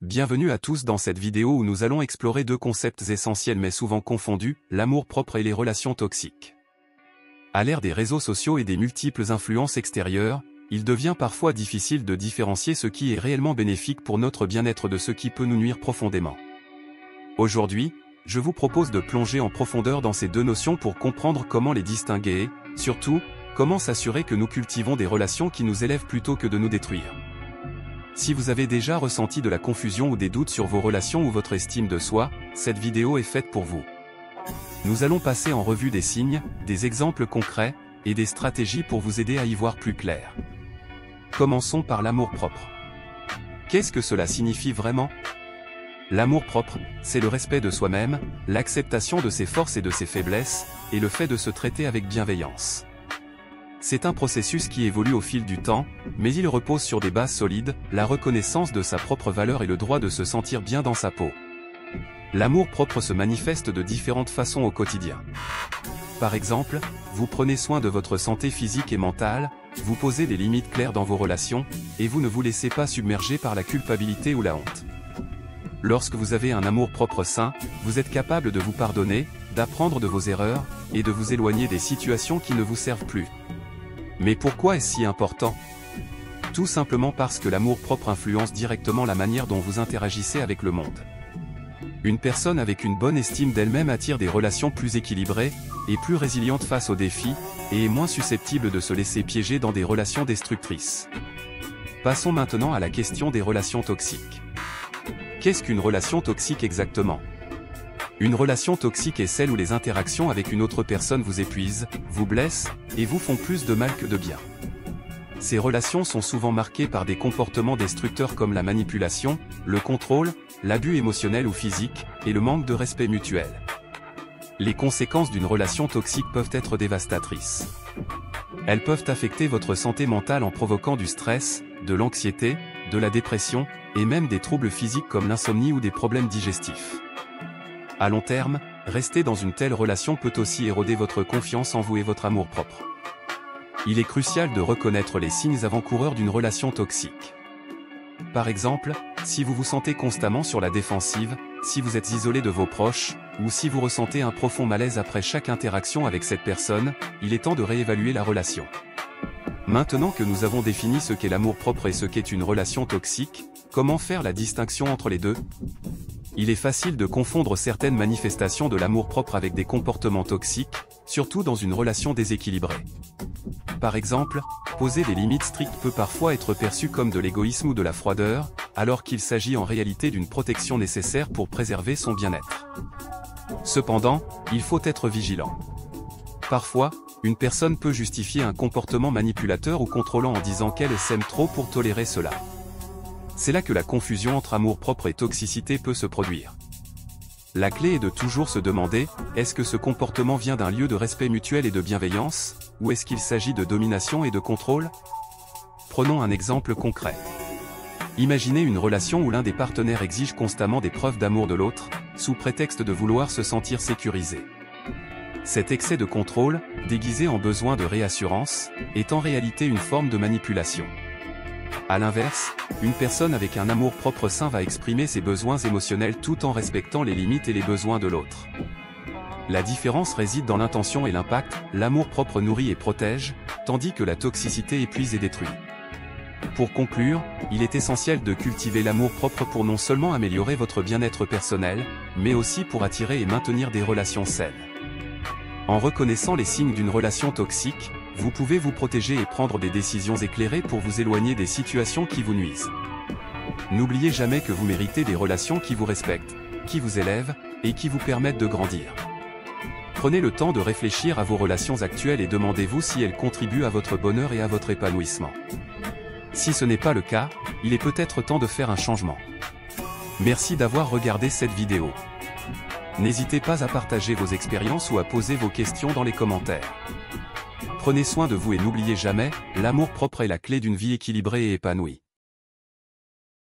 Bienvenue à tous dans cette vidéo où nous allons explorer deux concepts essentiels mais souvent confondus, l'amour-propre et les relations toxiques. À l'ère des réseaux sociaux et des multiples influences extérieures, il devient parfois difficile de différencier ce qui est réellement bénéfique pour notre bien-être de ce qui peut nous nuire profondément. Aujourd'hui, je vous propose de plonger en profondeur dans ces deux notions pour comprendre comment les distinguer et, surtout, comment s'assurer que nous cultivons des relations qui nous élèvent plutôt que de nous détruire. Si vous avez déjà ressenti de la confusion ou des doutes sur vos relations ou votre estime de soi, cette vidéo est faite pour vous. Nous allons passer en revue des signes, des exemples concrets, et des stratégies pour vous aider à y voir plus clair. Commençons par l'amour-propre. Qu'est-ce que cela signifie vraiment ? L'amour-propre, c'est le respect de soi-même, l'acceptation de ses forces et de ses faiblesses, et le fait de se traiter avec bienveillance. C'est un processus qui évolue au fil du temps, mais il repose sur des bases solides, la reconnaissance de sa propre valeur et le droit de se sentir bien dans sa peau. L'amour-propre se manifeste de différentes façons au quotidien. Par exemple, vous prenez soin de votre santé physique et mentale, vous posez des limites claires dans vos relations, et vous ne vous laissez pas submerger par la culpabilité ou la honte. Lorsque vous avez un amour-propre sain, vous êtes capable de vous pardonner, d'apprendre de vos erreurs, et de vous éloigner des situations qui ne vous servent plus. Mais pourquoi est-ce si important ? Tout simplement parce que l'amour-propre influence directement la manière dont vous interagissez avec le monde. Une personne avec une bonne estime d'elle-même attire des relations plus équilibrées, et plus résilientes face aux défis, et est moins susceptible de se laisser piéger dans des relations destructrices. Passons maintenant à la question des relations toxiques. Qu'est-ce qu'une relation toxique exactement ? Une relation toxique est celle où les interactions avec une autre personne vous épuisent, vous blessent, et vous font plus de mal que de bien. Ces relations sont souvent marquées par des comportements destructeurs comme la manipulation, le contrôle, l'abus émotionnel ou physique, et le manque de respect mutuel. Les conséquences d'une relation toxique peuvent être dévastatrices. Elles peuvent affecter votre santé mentale en provoquant du stress, de l'anxiété, de la dépression, et même des troubles physiques comme l'insomnie ou des problèmes digestifs. À long terme, rester dans une telle relation peut aussi éroder votre confiance en vous et votre amour-propre. Il est crucial de reconnaître les signes avant-coureurs d'une relation toxique. Par exemple, si vous vous sentez constamment sur la défensive, si vous êtes isolé de vos proches, ou si vous ressentez un profond malaise après chaque interaction avec cette personne, il est temps de réévaluer la relation. Maintenant que nous avons défini ce qu'est l'amour-propre et ce qu'est une relation toxique, comment faire la distinction entre les deux ? Il est facile de confondre certaines manifestations de l'amour-propre avec des comportements toxiques, surtout dans une relation déséquilibrée. Par exemple, poser des limites strictes peut parfois être perçu comme de l'égoïsme ou de la froideur, alors qu'il s'agit en réalité d'une protection nécessaire pour préserver son bien-être. Cependant, il faut être vigilant. Parfois, une personne peut justifier un comportement manipulateur ou contrôlant en disant qu'elle s'aime trop pour tolérer cela. C'est là que la confusion entre amour-propre et toxicité peut se produire. La clé est de toujours se demander, est-ce que ce comportement vient d'un lieu de respect mutuel et de bienveillance, ou est-ce qu'il s'agit de domination et de contrôle ? Prenons un exemple concret. Imaginez une relation où l'un des partenaires exige constamment des preuves d'amour de l'autre, sous prétexte de vouloir se sentir sécurisé. Cet excès de contrôle, déguisé en besoin de réassurance, est en réalité une forme de manipulation. À l'inverse, une personne avec un amour-propre sain va exprimer ses besoins émotionnels tout en respectant les limites et les besoins de l'autre. La différence réside dans l'intention et l'impact, l'amour-propre nourrit et protège, tandis que la toxicité épuise et détruit. Pour conclure, il est essentiel de cultiver l'amour-propre pour non seulement améliorer votre bien-être personnel, mais aussi pour attirer et maintenir des relations saines. En reconnaissant les signes d'une relation toxique, vous pouvez vous protéger et prendre des décisions éclairées pour vous éloigner des situations qui vous nuisent. N'oubliez jamais que vous méritez des relations qui vous respectent, qui vous élèvent, et qui vous permettent de grandir. Prenez le temps de réfléchir à vos relations actuelles et demandez-vous si elles contribuent à votre bonheur et à votre épanouissement. Si ce n'est pas le cas, il est peut-être temps de faire un changement. Merci d'avoir regardé cette vidéo. N'hésitez pas à partager vos expériences ou à poser vos questions dans les commentaires. Prenez soin de vous et n'oubliez jamais, l'amour-propre est la clé d'une vie équilibrée et épanouie.